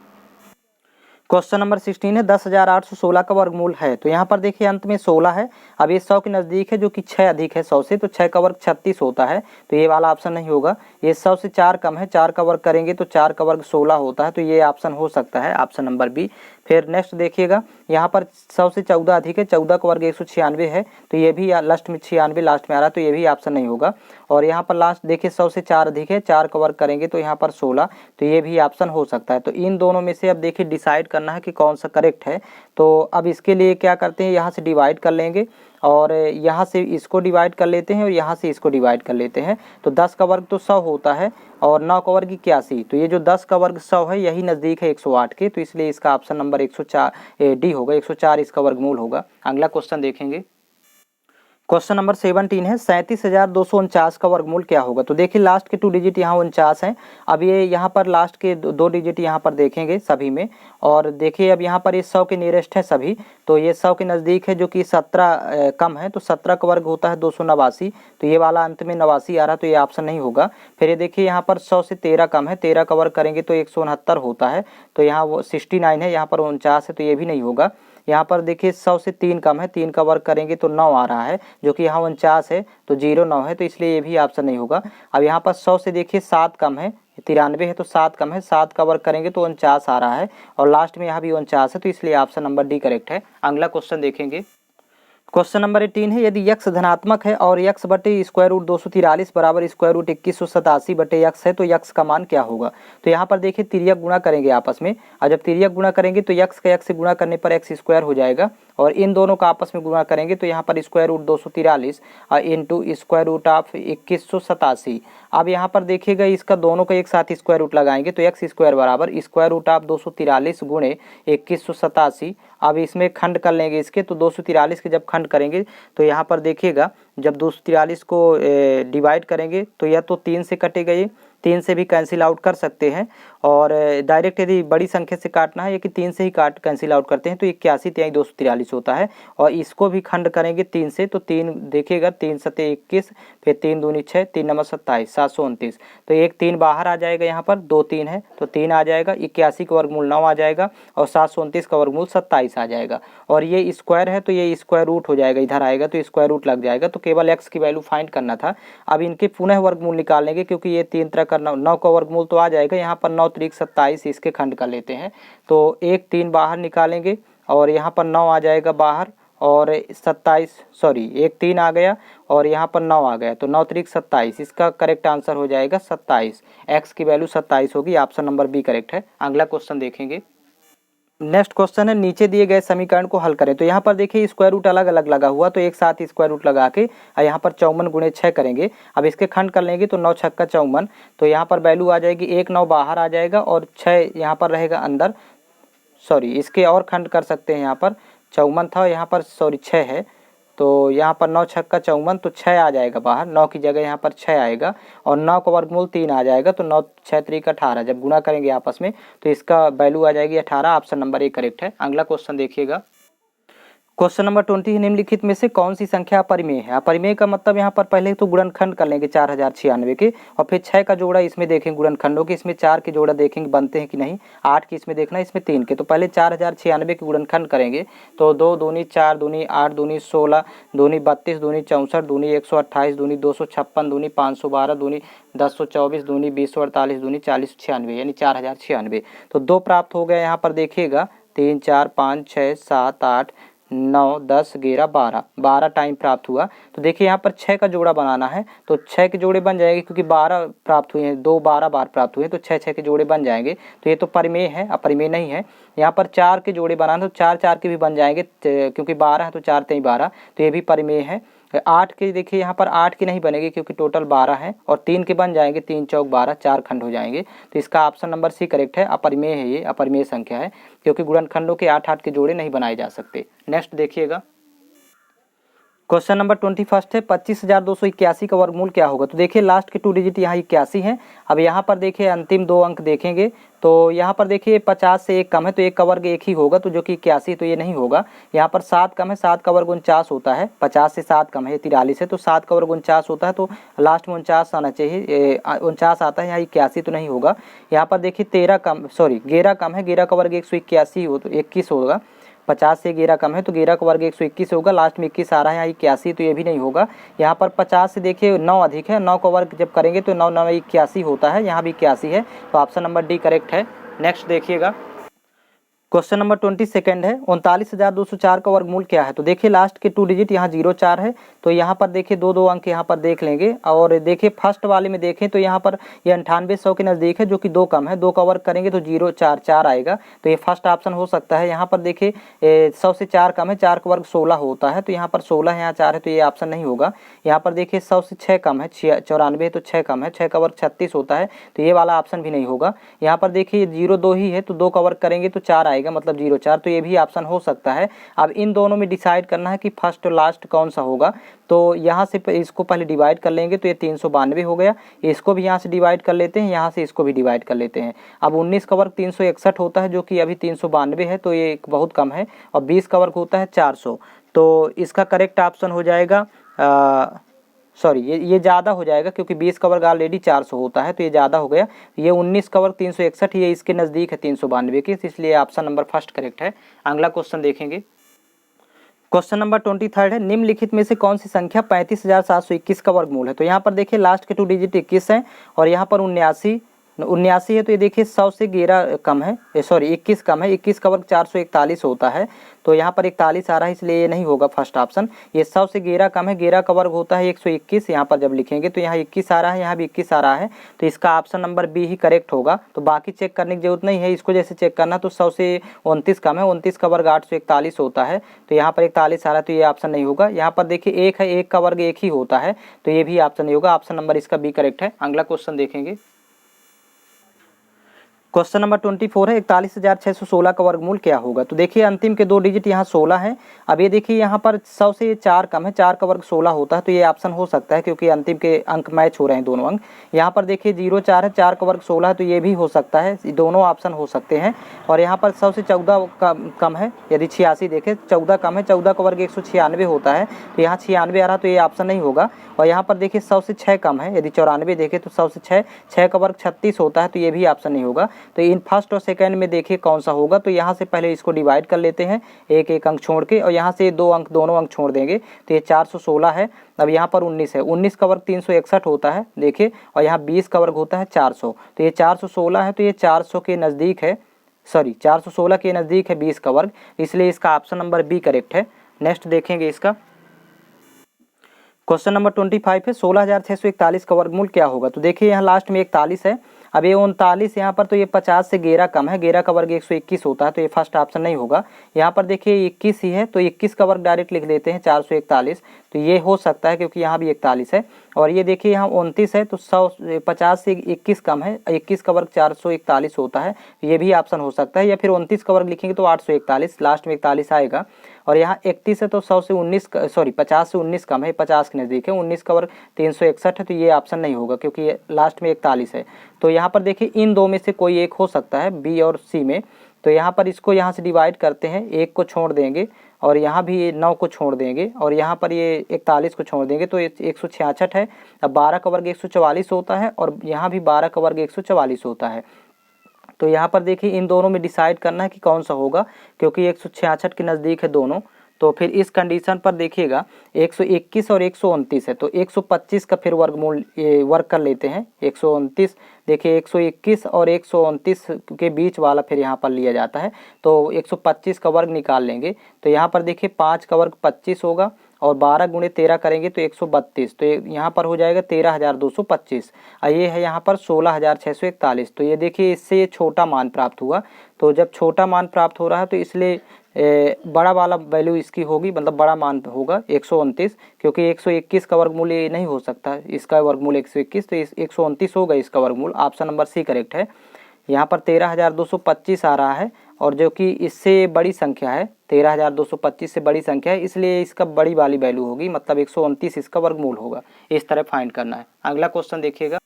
क्वेश्चन नंबर 16 है 10,816 का वर्गमूल है। तो यहाँ पर देखिए अंत में 16 है, अब ये 100 के नज़दीक है, जो कि 6 अधिक है 100 से, तो 6 का वर्ग 36 होता है, तो ये वाला ऑप्शन नहीं होगा। ये 100 से 4 कम है, 4 का वर्ग करेंगे तो 4 का वर्ग 16 होता है, तो ये ऑप्शन हो सकता है, ऑप्शन नंबर बी। फिर नेक्स्ट देखिएगा, यहाँ पर 100 से 14 अधिक है, 14 का वर्ग 196 है, तो ये भी लास्ट में 96 लास्ट में आ रहा है, तो ये भी ऑप्शन नहीं होगा। और यहाँ पर लास्ट देखिए 100 से 4 अधिक है, 4 का वर्ग करेंगे तो यहाँ पर 16, तो ये भी ऑप्शन हो सकता है। तो इन दोनों में से अब देखिए डिसाइड करना है कि कौन सा करेक्ट है। तो अब इसके लिए क्या करते हैं, यहाँ से डिवाइड कर लेंगे और यहाँ से इसको डिवाइड कर लेते हैं और यहाँ से इसको डिवाइड कर लेते हैं। तो 10 का वर्ग तो 100 होता है और 9 का वर्ग 81, तो ये जो 10 का वर्ग 100 है यही नज़दीक है 108 के, तो इसलिए इसका ऑप्शन नंबर 104 डी होगा, 104 इसका वर्गमूल होगा। अगला क्वेश्चन देखेंगे, क्वेश्चन नंबर 17 है 37,249 का वर्गमूल क्या होगा। तो देखिए लास्ट के 2 डिजिट यहाँ 49 हैं, अब ये यहाँ पर लास्ट के 2 डिजिट यहाँ पर देखेंगे सभी में, और देखिए अब यहाँ पर ये 100 के नियरेस्ट है सभी, तो ये 100 के नज़दीक है, जो कि 17 कम है, तो 17 का वर्ग होता है 289, तो ये वाला अंत में 89 आ रहा है, तो ये ऑप्शन नहीं होगा। फिर ये देखिए यहाँ पर 100 से 13 कम है, 13 का वर्ग करेंगे तो 169 होता है, तो यहाँ वो 69 है, यहाँ पर 49 है, तो ये भी नहीं होगा। यहाँ पर देखिए 100 से 3 कम है, 3 का वर्ग करेंगे तो 9 आ रहा है, जो कि यहाँ 49 है, तो 09 है, तो इसलिए ये भी ऑप्शन नहीं होगा। अब यहाँ पर 100 से देखिए 7 कम है, 93 है, तो 7 कम है, 7 का वर्ग करेंगे तो 49 आ रहा है, और लास्ट में यहाँ भी 49 है, तो इसलिए ऑप्शन नंबर डी करेक्ट है। अगला क्वेश्चन देखेंगे, क्वेश्चन नंबर 18 है यदि यक्स धनात्मक है और यक्स बटे स्क्वायर रूट 243 बराबर स्क्वायर रूट 2187 बटे यक्स है, तो यक्स का मान क्या होगा। तो यहाँ पर देखिए तिर्यक गुणा करेंगे आपस में, और जब तिर्यक गुणा करेंगे तो यक्स का यक्स से गुणा करने पर एक्स स्क्वायर हो जाएगा, और इन दोनों का आपस में गुणा करेंगे तो यहाँ पर square root 243 into square root of 2187। अब यहाँ पर देखिएगा इसका दोनों का एक साथ स्क्वायर रूट लगाएंगे तो एक्स स्क्वायर बराबर स्क्वायर रूट ऑफ 243 गुणे 2187। अब इसमें खंड कर लेंगे इसके, तो 243 के जब खंड करेंगे तो यहाँ पर देखिएगा जब 243 को डिवाइड करेंगे तो या तो 3 से कटेगा, ये 3 से भी कैंसिल आउट कर सकते हैं, और डायरेक्ट यदि बड़ी संख्या से काटना है या कि 3 से ही कैंसिल आउट करते हैं तो 81 तिहाई 243 होता है। और इसको भी खंड करेंगे 3 से, तो 3 देखिएगा 3 सत्ते 21, फिर 3 दूनी 6, 3 नंबर 27, 729, तो एक 3 बाहर आ जाएगा, यहाँ पर 2 3 है तो 3 आ जाएगा, 81 का वर्गमूल 9 आ जाएगा, और 729 का वर्गमूल 27 आ जाएगा। और ये स्क्वायर है तो ये स्क्वायर रूट हो जाएगा, इधर आएगा तो स्क्वायर रूट लग जाएगा, तो केवल एक्स की वैल्यू फाइंड करना था। अब इनके पुनः वर्गमूल निकाल लेंगे, क्योंकि ये 3 तरह का 9 का वर्गमूल तो आ जाएगा, यहाँ पर 9 त्रिक 27, इसके खंड कर लेते हैं, तो एक 3 बाहर निकालेंगे और यहाँ पर 9 आ जाएगा बाहर, और 27 सॉरी एक 3 आ गया और यहाँ पर 9 आ गया, तो 9 त्रिक 27, इसका करेक्ट आंसर हो जाएगा 27, एक्स की वैल्यू 27 होगी, ऑप्शन नंबर बी करेक्ट है। अगला क्वेश्चन देखेंगे, नेक्स्ट क्वेश्चन है नीचे दिए गए समीकरण को हल करें। तो यहाँ पर देखिए स्क्वायर रूट अलग अलग लगा हुआ, तो एक साथ स्क्वायर रूट लगा के यहाँ पर 54 गुणे 6 करेंगे। अब इसके खंड कर लेंगे तो 9 छक्का 54, तो यहाँ पर वैल्यू आ जाएगी 1 9 बाहर आ जाएगा और 6 यहाँ पर रहेगा अंदर। सॉरी, इसके और खंड कर सकते हैं, यहाँ पर 54 था, यहाँ पर सॉरी 6 है, तो यहाँ पर 9 छक्का 54, तो 6 आ जाएगा बाहर, 9 की जगह यहाँ पर 6 आएगा और 9 का वर्गमूल 3 आ जाएगा, तो 9 6 3 18। जब गुणा करेंगे आपस में तो इसका वैल्यू आ जाएगी 18। ऑप्शन नंबर ए करेक्ट है। अगला क्वेश्चन देखिएगा। क्वेश्चन नंबर 20, निम्नलिखित में से कौन सी संख्या अपरिमेय है। अपरिमेय का मतलब यहाँ पर पहले तो गुणनखंड कर लेंगे 4096 के, और फिर 6 का जोड़ा इसमें देखेंगे गुणनखंडों के, इसमें 4 के जोड़ा देखेंगे बनते हैं कि नहीं, 8 की इसमें देखना, इसमें 3 के। तो पहले 4096 के गुणनखंड करेंगे, तो 2 दूनी 4 दूनी 8 दूनी 16 दूनी 32 दूनी 64 दूनी 128 दूनी 256 दूनी 512 दूनी 1024 दूनी 2048 दूनी 4096, यानी 4096। तो 2 प्राप्त हो गया यहाँ पर देखिएगा, 3 4 5 6 7 8 9 10 11 12 टाइम प्राप्त हुआ। तो देखिए यहाँ पर 6 का जोड़ा बनाना है, तो 6 के जोड़े बन जाएंगे क्योंकि 12 प्राप्त हुए हैं, 2 12 बार प्राप्त हुए हैं, तो 6 के जोड़े बन जाएंगे। तो ये तो परिमेय है, अपरिमेय नहीं है। यहाँ पर 4 के जोड़े बनाना, तो 4 के भी बन जाएंगे क्योंकि 12 है, तो 4 3 12, तो ये भी परिमेय है। 8 के देखिए यहाँ पर 8 की नहीं बनेगी क्योंकि टोटल 12 है, और 3 के बन जाएंगे, 3 चौक 12, 4 खंड हो जाएंगे। तो इसका ऑप्शन नंबर सी करेक्ट है। अपरिमेय है, ये अपरिमेय संख्या है क्योंकि गुणनखंडों के 8 के जोड़े नहीं बनाए जा सकते। नेक्स्ट देखिएगा। क्वेश्चन नंबर 21 है, 25,281 का वर्गमूल क्या होगा। तो देखिए लास्ट के 2 डिजिट यहाँ 81 हैं। अब यहाँ पर देखिए अंतिम 2 अंक देखेंगे, तो यहाँ पर देखिए 50 से 1 कम है, तो 1 का वर्ग 1 ही होगा, तो जो कि 81, तो ये नहीं होगा। यहाँ पर 7 कम है, 7 का वर्ग 49 होता है, 50 से 7 कम है, 43 है, तो 7 का वर्ग 49 होता है, तो लास्ट में 49 आना चाहिए, 49 आता है, यहाँ 81 तो नहीं होगा। यहाँ पर देखिए 11 कम है, 11 का वर्ग 181 हो, तो 21 होगा। 50 से 11 कम है, तो 11 का वर्ग 121 होगा, लास्ट में 21 आ रहा है, यहाँ 81, तो ये भी नहीं होगा। यहाँ पर 50 से देखिए 9 अधिक है, 9 का वर्ग जब करेंगे तो 9 9 81 होता है, यहाँ भी 81 है, तो ऑप्शन नंबर डी करेक्ट है। नेक्स्ट देखिएगा। क्वेश्चन नंबर 22 है, 39,204 का वर्गमूल क्या है। तो देखिए लास्ट के 2 डिजिट यहाँ 0 4 है, तो यहाँ पर देखिए 2 अंक यहाँ पर देख लेंगे, और देखिए फर्स्ट वाले में देखें तो यहाँ पर ये 9800 के नज़दीक है, जो कि 2 कम है, 2 का वर्ग करेंगे तो 0 4 4 आएगा, तो ये फर्स्ट ऑप्शन हो सकता है। यहाँ पर देखिए 100 से 4 कम है, 4 का वर्ग 16 होता है, तो यहाँ पर 16 है, यहाँ 4 है, तो ये ऑप्शन नहीं होगा। यहाँ पर देखिए 100 से 6 कम है, 94 तो 6 कम है, 6 का वर्ग 36 होता है, तो ये वाला ऑप्शन भी नहीं होगा। यहाँ पर देखिए 0 2 ही है, तो 2 का वर्ग करेंगे तो 4 आएगा, मतलब 0 4, तो ये भी ऑप्शन हो सकता है। अब इन दोनों में डिसाइड करना है कि फर्स्ट और लास्ट कौन सा होगा। तो यहाँ से इसको पहले डिवाइड कर लेंगे, तो ये 392 हो गया, इसको भी यहाँ से डिवाइड कर लेते हैं, यहाँ से इसको भी डिवाइड कर लेते हैं। अब 19 का वर्ग 361 होता है, जो कि अभी 392 है, तो ये बहुत कम है, और 20 का वर्ग होता है 400, तो इसका करेक्ट ऑप्शन हो जाएगा सॉरी ये ज़्यादा हो जाएगा क्योंकि 20 का वर्ग ऑलरेडी 400 होता है, तो ये ज़्यादा हो गया। ये 19 का वर्ग 361, ये इसके नज़दीक है 392 के, इसलिए ऑप्शन नंबर फर्स्ट करेक्ट है। अगला क्वेश्चन देखेंगे। क्वेश्चन नंबर 23 है, निम्नलिखित में से कौन सी संख्या 35,721 का वर्गमूल है। तो यहाँ पर देखिए लास्ट के 2 डिजिट 21 हैं, और यहाँ पर 79 है, तो ये देखिए 100 से 11 कम है, 21 कम है, 21 का वर्ग 441 होता है, तो यहाँ पर 41 आ रहा है, इसलिए ये नहीं होगा फर्स्ट ऑप्शन। ये 100 से 11 कम है, 11 का वर्ग होता है 121, यहाँ पर जब लिखेंगे तो यहाँ 21 आ रहा है, यहाँ भी 21 आ रहा है, तो इसका ऑप्शन नंबर बी ही करेक्ट होगा। तो बाकी चेक करने की जरूरत नहीं है, इसको जैसे चेक करना, तो 100 से 29 कम है, 29 का वर्ग 841 होता है, तो यहाँ पर 41 आ रहा है, तो ये ऑप्शन नहीं होगा। यहाँ पर देखिए 1 है, 1 का वर्ग 1 ही होता है, तो ये भी ऑप्शन नहीं होगा, ऑप्शन नंबर इसका बी करेक्ट है। अगला क्वेश्चन देखेंगे। क्वेश्चन नंबर 24 है, 41,616 का वर्गमूल क्या होगा। तो देखिए अंतिम के 2 डिजिट यहाँ 16 है। अब ये देखिए यहाँ पर 100 से 4 कम है, 4 का वर्ग 16 होता है, तो ये ऑप्शन हो सकता है क्योंकि अंतिम के अंक मैच हो रहे हैं, दोनों अंक। यहाँ पर देखिए 0 4 है, 4 का वर्ग 16 है, तो ये भी हो सकता है, दोनों ऑप्शन हो सकते हैं। और यहाँ पर 100 से 14 कम है, यदि 86 देखें 14 कम है, 14 का वर्ग 196 होता है, तो यहाँ 96 आ रहा, तो ये ऑप्शन नहीं होगा। और यहाँ पर देखिए 100 से 6 कम है, यदि 94 देखें तो 100 से 6 का वर्ग 36 होता है, तो ये भी ऑप्शन नहीं होगा। तो इन फर्स्ट और सेकंड में देखिए कौन सा होगा। तो यहाँ से पहले इसको डिवाइड कर लेते हैं, एक एक अंक छोड़ के, और यहाँ से 2 अंक दोनों अंक छोड़ देंगे, तो ये 416 है। अब यहाँ पर 19 है, 19 का वर्ग 361 होता है देखिए, और यहाँ 20 का वर्ग होता है 400, तो ये 416 है, तो ये 400 के नज़दीक है, 416 के नज़दीक है 20 का वर्ग, इसलिए इसका ऑप्शन नंबर बी करेक्ट है। नेक्स्ट देखेंगे इसका। क्वेश्चन नंबर 25 है, 16,641 का वर्गमूल क्या होगा। तो देखिए यहाँ लास्ट में 41 है। अब ये 39 यहाँ पर, तो ये 50 से 11 कम है, 11 का वर्ग 121 होता है, तो ये फर्स्ट ऑप्शन नहीं होगा। यहाँ पर देखिए 21 ही है, तो 21 का वर्ग डायरेक्ट लिख देते हैं 441, तो ये हो सकता है क्योंकि यहाँ भी 41 है। और ये देखिए यहाँ 29 है, तो 50 से 21 कम है, 21 का वर्ग 441 होता है, ये भी ऑप्शन हो सकता है। या फिर 29 का वर्ग लिखेंगे तो 841, लास्ट में 41 आएगा। और यहाँ 31 है, तो 50 से 19 कम है, 50 के नज़दीक है, 19 का वर्ग 361 है, तो ये ऑप्शन नहीं होगा क्योंकि ये लास्ट में 41 है। तो यहाँ पर देखिए इन दो में से कोई एक हो सकता है, बी और सी में। तो यहाँ पर इसको यहाँ से डिवाइड करते हैं, एक को छोड़ देंगे और यहाँ भी ये 9 को छोड़ देंगे और यहाँ पर ये 41 को छोड़ देंगे, तो ये 166 है। अब 12 का वर्ग 144 होता है और यहाँ भी 12 का वर्ग 144 होता है। तो यहाँ पर देखिए इन दोनों में डिसाइड करना है कि कौन सा होगा, क्योंकि 166 के नज़दीक है दोनों। तो फिर इस कंडीशन पर देखिएगा 121 और 129 है, तो 125 का फिर वर्गमूल वर्क कर लेते हैं। 129 देखिए 121 और 129 के बीच वाला फिर यहाँ पर लिया जाता है, तो 125 का वर्ग निकाल लेंगे। तो यहाँ पर देखिए 5 का वर्ग 25 होगा और 12 गुणे 13 करेंगे तो 132, तो यहाँ पर हो जाएगा 13,225। ये है यहाँ पर 16,641। तो ये देखिए इससे छोटा मान प्राप्त हुआ। तो जब छोटा मान प्राप्त हो रहा है तो इसलिए बड़ा वाला वैल्यू इसकी होगी, मतलब बड़ा मान होगा 129, क्योंकि 121 का वर्गमूल ये नहीं हो सकता, इसका वर्गमूल 121, तो 129 होगा इसका वर्गमूल। ऑप्शन नंबर सी करेक्ट है। यहाँ पर 13,225 आ रहा है और जो कि इससे बड़ी संख्या है, 13,225 से बड़ी संख्या है, इसलिए इसका बड़ी वाली वैल्यू होगी, मतलब 129 इसका वर्गमूल होगा। इस तरह फाइंड करना है। अगला क्वेश्चन देखिएगा,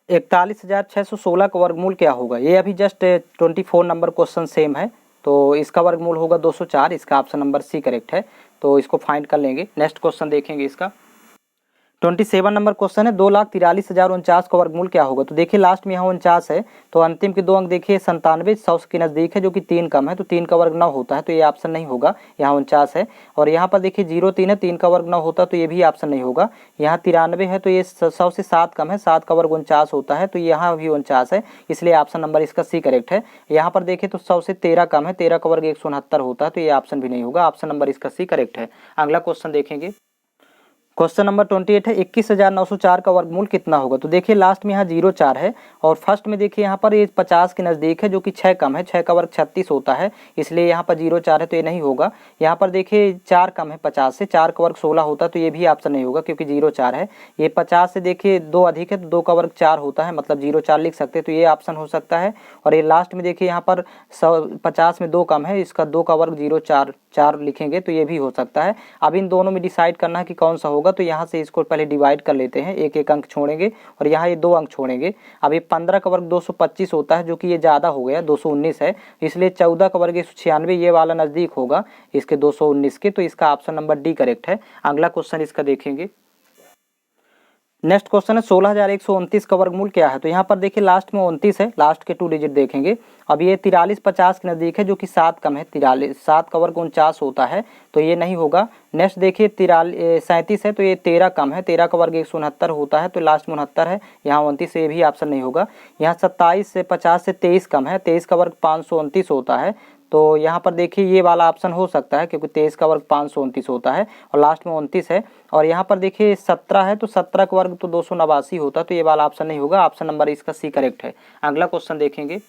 41,616 का वर्गमूल क्या होगा। ये अभी जस्ट 24 नंबर क्वेश्चन सेम है, तो इसका वर्गमूल होगा 204, इसका ऑप्शन नंबर सी करेक्ट है। तो इसको फाइंड कर लेंगे। नेक्स्ट क्वेश्चन देखेंगे इसका 27 नंबर क्वेश्चन है, 2,43,049 का वर्गमूल क्या होगा। तो देखिए लास्ट में यहाँ 49 है, तो अंतिम के दो अंक देखिए 97 100 के नज़दीक है, जो कि 3 कम है, तो 3 का वर्ग 9 होता है, तो ये ऑप्शन नहीं होगा। यहाँ 49 है और यहाँ पर देखिए 0,3 है, 3 का वर्ग 9 होता है, तो ये भी ऑप्शन नहीं होगा। यहाँ 93 है, तो ये 100 से 7 कम है, 7 का वर्ग 49 होता है, तो यहाँ भी 49 है, इसलिए ऑप्शन नंबर इसका सी करेक्ट है। यहाँ पर देखिए तो 100 से 13 कम है, 13 का वर्ग 169 होता है, तो ये ऑप्शन भी नहीं होगा। ऑप्शन नंबर इसका सी करेक्ट है। अगला क्वेश्चन देखेंगे, क्वेश्चन नंबर 28 है, 21,904 का वर्गमूल कितना होगा। तो देखिए लास्ट में यहाँ 0,4 है और फर्स्ट में देखिए यहाँ पर ये 50 के नज़दीक है, जो कि 6 कम है, 6 का वर्ग 36 होता है, इसलिए यहाँ पर 0,4 है, तो ये नहीं होगा। यहाँ पर देखिए 4 कम है 50 से, 4 का वर्ग 16 होता है, तो ये भी ऑप्शन नहीं होगा क्योंकि 0,4 है। ये 50 से देखिए 2 अधिक है, तो 2 का वर्ग 4 होता है, मतलब 0,4 लिख सकते हैं, तो ये ऑप्शन हो सकता है। और ये लास्ट में देखिए यहाँ पर 50 में 2 कम है, इसका 2 का वर्ग 0,4 लिखेंगे, तो ये भी हो सकता है। अब इन दोनों में डिसाइड करना है कि कौन सा होगा, तो यहाँ से इसको पहले डिवाइड कर लेते हैं, एक एक अंक छोड़ेंगे और यहाँ ये 2 अंक छोड़ेंगे। अब ये 15 का वर्ग 225 होता है, जो कि ये ज़्यादा हो गया, 219 है, इसलिए 14 का वर्ग 196, ये वाला नज़दीक होगा इसके 219 के, तो इसका ऑप्शन नंबर डी करेक्ट है। अगला क्वेश्चन इसका देखेंगे। नेक्स्ट क्वेश्चन है 16,129 का वर्गमूल क्या है। तो यहाँ पर देखिए लास्ट में 29 है, लास्ट के 2 डिजिट देखेंगे। अब ये 43,50 के नज़दीक है, जो कि 7 कम है, 7 का वर्ग 49 होता है, तो ये नहीं होगा। नेक्स्ट देखिए 37 है, तो ये 13 कम है, 13 का वर्ग 169 होता है, तो लास्ट में 69 है, यहाँ 29, ये भी ऑप्शन नहीं होगा। यहाँ 27 से 50 से 23 कम है, 23 का वर्ग 529 होता है, तो यहाँ पर देखिए ये वाला ऑप्शन हो सकता है क्योंकि 23 का वर्ग 529 होता है और लास्ट में 29 है। और यहाँ पर देखिए 17 है, तो 17 का वर्ग तो 289 होता है, तो ये वाला ऑप्शन नहीं होगा। ऑप्शन नंबर इसका सी करेक्ट है। अगला क्वेश्चन देखेंगे,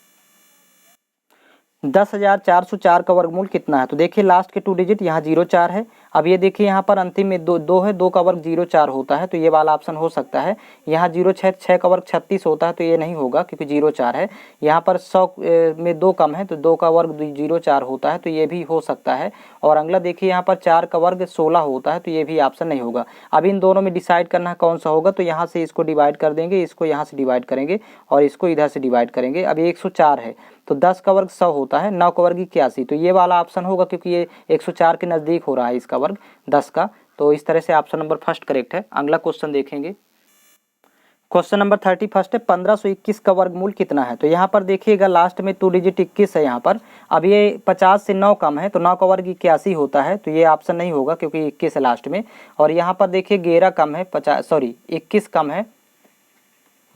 10,404 का वर्गमूल कितना है। तो देखिए लास्ट के 2 डिजिट यहाँ 0,4 है। अब ये देखिए यहाँ पर अंतिम में 2 है, 2 का वर्ग 0,4 होता है, तो ये वाला ऑप्शन हो सकता है। यहाँ 0,6 का वर्ग 36 होता है, तो ये नहीं होगा क्योंकि 0,4 है। यहाँ पर 100 में 2 कम है, तो 2 का वर्ग 0,4 होता है, तो ये भी हो सकता है। और अगला देखिए यहाँ पर 4 का वर्ग 16 होता है, तो ये भी ऑप्शन नहीं होगा। अब इन दोनों में डिसाइड करना है कौन सा होगा, तो यहाँ से इसको डिवाइड कर देंगे, इसको यहाँ से डिवाइड करेंगे और इसको इधर से डिवाइड करेंगे। अब 104 है, तो 10 का वर्ग 100 होता है, 9 का वर्ग 81, तो ये वाला ऑप्शन होगा क्योंकि ये 104 के नज़दीक हो रहा है इसका वर्ग 10 का। तो इस तरह से ऑप्शन नंबर फर्स्ट करेक्ट है। अगला क्वेश्चन देखेंगे, क्वेश्चन नंबर 31 है, 1521 का वर्गमूल कितना है। तो यहाँ पर देखिएगा लास्ट में 2 डिजिट 21 है यहाँ पर। अब ये 50 से 9 कम है, तो 9 का वर्ग 81 होता है, तो ये ऑप्शन नहीं होगा क्योंकि 21 है लास्ट में। और यहाँ पर देखिए 11 कम है, 21 कम है,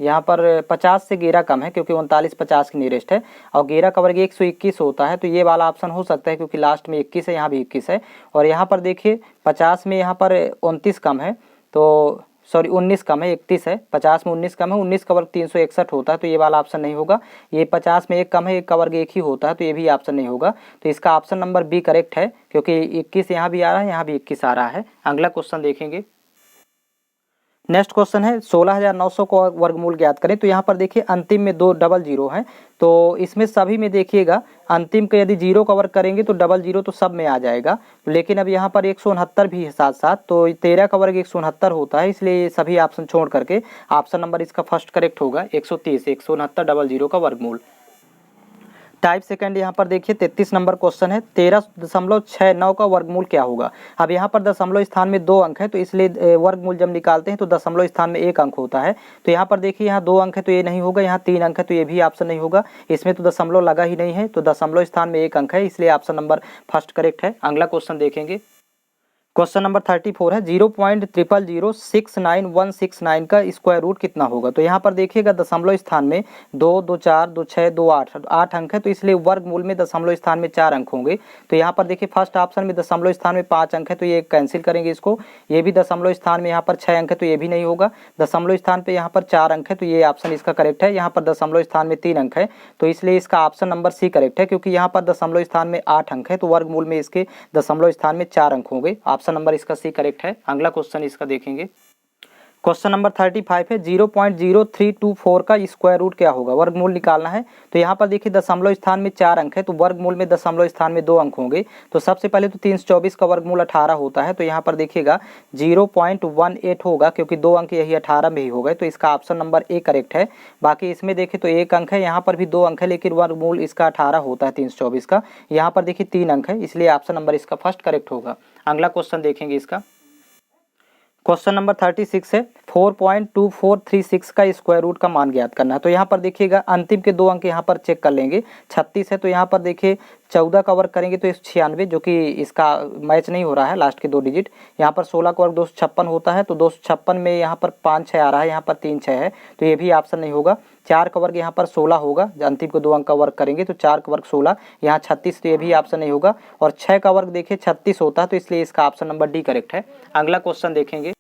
यहाँ पर 50 से 11 कम है क्योंकि 39 50 की नियरेस्ट है, और 11 का वर्ग 121 होता है, तो ये वाला ऑप्शन हो सकता है क्योंकि लास्ट में 21 है, यहाँ भी 21 है। और यहाँ पर देखिए 50 में यहाँ पर 29 कम है, तो सॉरी 19 कम है, 31 है, 50 में 19 कम है, 19 का वर्ग 361 होता है, तो ये वाला ऑप्शन नहीं होगा। ये 50 में 1 कम है, 1 का वर्ग 1 ही होता है, तो ये भी ऑप्शन नहीं होगा। तो इसका ऑप्शन नंबर बी करेक्ट है, क्योंकि 21 यहाँ भी आ रहा है, यहाँ भी 21 आ रहा है। अगला क्वेश्चन देखेंगे। नेक्स्ट क्वेश्चन है 16,900 को वर्गमूल ज्ञात करें। तो यहाँ पर देखिए अंतिम में 2 डबल जीरो है, तो इसमें सभी में देखिएगा अंतिम का यदि जीरो का वर्ग करेंगे तो डबल जीरो तो सब में आ जाएगा, लेकिन अब यहाँ पर 169 भी है साथ साथ, तो 13 का वर्ग 169 होता है, इसलिए सभी ऑप्शन छोड़ करके ऑप्शन नंबर इसका फर्स्ट करेक्ट होगा 130, 169 डबल जीरो का वर्गमूल। टाइप सेकंड यहाँ पर देखिए 33 नंबर क्वेश्चन है, 13.69 का वर्गमूल क्या होगा। अब यहाँ पर दशमलव स्थान में 2 अंक है, तो इसलिए वर्गमूल जब निकालते हैं तो दशमलव स्थान में 1 अंक होता है। तो यहाँ पर देखिए यहाँ 2 अंक है तो ये नहीं होगा, यहाँ 3 अंक है तो ये भी ऑप्शन नहीं होगा, इसमें तो दशमलव लगा ही नहीं है, तो दशमलव स्थान में 1 अंक है, इसलिए ऑप्शन नंबर फर्स्ट करेक्ट है। अगला क्वेश्चन देखेंगे। क्वेश्चन नंबर 34 है 0.00069169 का स्क्वायर रूट कितना होगा। तो यहाँ पर देखिएगा दशमलव स्थान में 2, 2, 4, 2, 6, 2, 8 अंक है, तो इसलिए वर्गमूल में दशमलव स्थान में 4 अंक होंगे। तो यहाँ पर देखिए फर्स्ट ऑप्शन में दशमलव स्थान में 5 अंक है, तो ये कैंसिल करेंगे इसको। ये भी दशमलव स्थान में यहाँ पर 6 अंक है, तो ये भी नहीं होगा। दशमलव स्थान पे यहाँ पर 4 अंक है, तो ये ऑप्शन इसका करेक्ट है। यहाँ पर दशमलव स्थान में 3 अंक है, तो इसलिए इसका ऑप्शन नंबर सी करेक्ट है, क्योंकि यहाँ पर दशमलव स्थान में 8 अंक है, तो वर्गमूल में इसके दशमलव स्थान में 4 अंक होंगे। ऑप्शन नंबर इसका सी करेक्ट है। अगला क्वेश्चन इसका देखेंगे। क्वेश्चन नंबर 35 है 0.0324 का स्क्वायर रूट क्या होगा, वर्गमूल निकालना है। तो यहाँ पर देखिए दशमलव स्थान में 4 अंक है, तो वर्गमूल में दशमलव स्थान में 2 अंक होंगे। तो सबसे पहले तो 324 का वर्गमूल 18 होता है, तो यहाँ पर देखिएगा 0.18 होगा, क्योंकि 2 अंक यही 18 में ही हो गए, तो इसका ऑप्शन नंबर ए करेक्ट है। बाकी इसमें देखें तो 1 अंक है, यहाँ पर भी 2 अंक है, लेकिन वर्गमूल इसका 18 होता है 324 का। यहाँ पर देखिए 3 अंक है, इसलिए ऑप्शन नंबर इसका फर्स्ट करेक्ट होगा। अगला क्वेश्चन देखेंगे इसका। क्वेश्चन नंबर 36 है 4.2436 का स्क्वायर रूट का मान ज्ञात करना है। तो यहाँ पर देखिएगा अंतिम के 2 अंक यहाँ पर चेक कर लेंगे। 36 है, तो यहाँ पर देखिए 14 का वर्ग करेंगे तो 96, जो कि इसका मैच नहीं हो रहा है लास्ट के 2 डिजिट। यहाँ पर 16 का वर्ग 256 होता है, तो 256 में यहाँ पर 5 6 आ रहा है, यहाँ पर 3 6 है, तो ये भी ऑप्शन नहीं होगा। 4 का वर्ग यहाँ पर 16 होगा, अंतिम के 2 अंक का वर्ग करेंगे तो 4 का वर्ग 16, यहाँ 36, तो ये भी ऑप्शन नहीं होगा। और 6 का वर्ग देखिए 36 होता है, तो इसलिए इसका ऑप्शन नंबर डी करेक्ट है। अगला क्वेश्चन देखेंगे।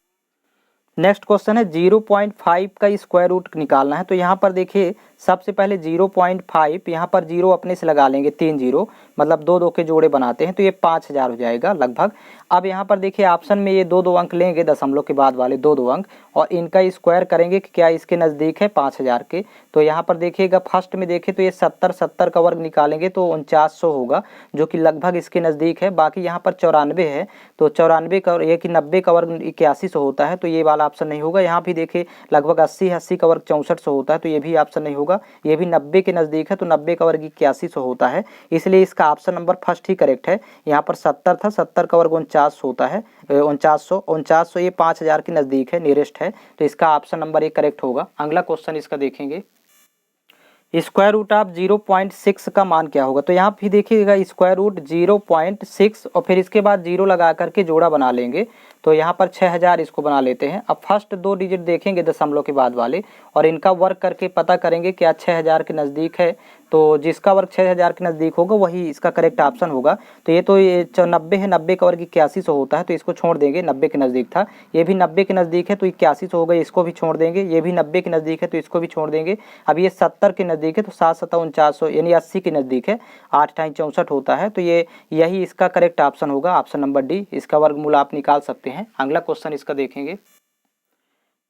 नेक्स्ट क्वेश्चन है 0.5 का स्क्वायर रूट निकालना है। तो यहाँ पर देखिए सबसे पहले 0.5, यहाँ पर 0 अपने से लगा लेंगे, 3 0, मतलब 2 2 के जोड़े बनाते हैं, तो ये 5000 हो जाएगा लगभग। अब यहाँ पर देखिए ऑप्शन में ये 2 2 अंक लेंगे, दशमलव के बाद वाले 2 2 अंक, और इनका स्क्वायर करेंगे कि क्या इसके नज़दीक है 5000 के। तो यहाँ पर देखिएगा फर्स्ट में देखें तो ये 70 का वर्ग निकालेंगे तो 4900 होगा, जो कि लगभग इसके नज़दीक है। बाकी यहाँ पर 94 है, तो 94 का, ये कि 90 का वर्ग 8100 होता है, तो ये वाला ऑप्शन नहीं होगा। यहाँ भी देखिए लगभग 80 का वर्ग 6400 होता है, तो ये भी ऑप्शन नहीं होगा। ये भी 90 के नज़दीक है, तो 90 का वर्ग 8100 होता है, इसलिए इसका ऑप्शन नंबर फर्स्ट ही करेक्ट है। यहाँ पर 70 था, 70 का वर्ग 49 होता है, 4900 ये 5000 के नज़दीक है, नियरेस्ट है, तो इसका ऑप्शन नंबर एक करेक्ट होगा। अगला क्वेश्चन इसका देखेंगे। स्क्वायर रूट ऑफ 0.6 का मान क्या होगा। तो यहाँ भी देखिएगा स्क्वायर रूट 0.6 और फिर इसके बाद 0 लगा करके जोड़ा बना लेंगे, तो यहाँ पर 6000 इसको बना लेते हैं। अब फर्स्ट 2 डिजिट देखेंगे दशमलव के बाद वाले, और इनका वर्ग करके पता करेंगे क्या 6000 के नज़दीक है, तो जिसका वर्ग 6000 के नज़दीक होगा वही इसका करेक्ट ऑप्शन होगा। तो ये 90 है, 90 का वर्ग 8100 होता है, तो इसको छोड़ देंगे, 90 के नज़दीक था। ये भी 90 के नज़दीक है, तो 8100 हो गए, इसको भी छोड़ देंगे। ये भी 90 के नज़दीक है, तो इसको भी छोड़ देंगे। अब ये 70 के नज़दीक है, तो 7 7 4900 यानी 80 के नज़दीक है, 8 8 64 होता है, तो यही इसका करेक्ट ऑप्शन होगा, ऑप्शन नंबर डी। इसका वर्गमूल आप निकाल सकते हैं। अगला क्वेश्चन इसका देखेंगे।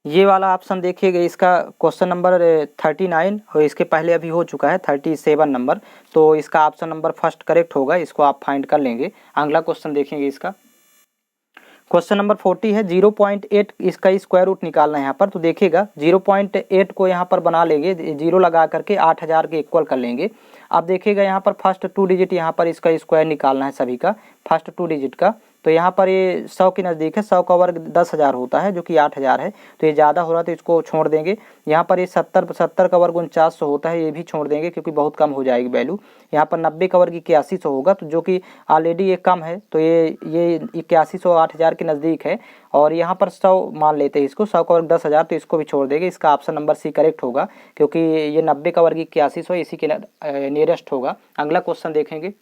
ये वाला ऑप्शन देखिएगा, इसका क्वेश्चन नंबर 39 और इसके पहले अभी हो चुका है 37 नंबर, तो इसका ऑप्शन नंबर फर्स्ट करेक्ट होगा, इसको आप फाइंड कर लेंगे। अगला क्वेश्चन देखेंगे इसका। क्वेश्चन नंबर 40 है 0.8 इसका स्क्वायर रूट निकालना है यहाँ पर। तो देखिएगा 0.8 को यहाँ पर बना लेंगे, 0 लगा करके 8000 के इक्वल कर लेंगे। अब देखिएगा यहाँ पर फर्स्ट 2 डिजिट यहाँ पर इसका स्क्वायर निकालना है सभी का, फर्स्ट 2 डिजिट का। तो यहाँ पर ये 100 के नज़दीक है, 100 का वर्ग 10000 होता है, जो कि 8000 है, तो ये ज़्यादा हो रहा है, तो इसको छोड़ देंगे। यहाँ पर ये 70 का वर्ग 4900 होता है, ये भी छोड़ देंगे क्योंकि बहुत कम हो जाएगी वैल्यू। यहाँ पर 90 का वर्ग 8100 होगा, तो जो कि ऑलरेडी ये कम है, तो ये 8100 8000 के नज़दीक है। और यहाँ पर 100 मान लेते हैं इसको, 100 का वर्ग 10000, तो इसको भी छोड़ देंगे। इसका ऑप्शन नंबर सी करेक्ट होगा, क्योंकि ये 90 का वर्ग 8100 इसी के नियरेस्ट होगा। अगला क्वेश्चन देखेंगे।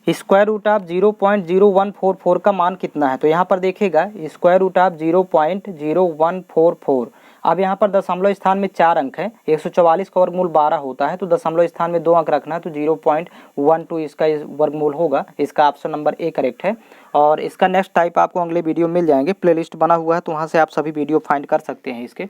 स्क्वायर रूट ऑफ 0.0144 का मान कितना है, तो यहाँ पर देखिएगा स्क्वायर रूट ऑफ 0.0144। अब यहाँ पर दशमलव स्थान में 4 अंक है, 144 का वर्गमूल 12 होता है, तो दशमलव स्थान में 2 अंक रखना है, तो 0.12 इसका वर्गमूल होगा। इसका ऑप्शन नंबर ए करेक्ट है। और इसका नेक्स्ट टाइप आपको अगले वीडियो मिल जाएंगे, प्लेलिस्ट बना हुआ है, तो वहाँ से आप सभी वीडियो फाइंड कर सकते हैं इसके।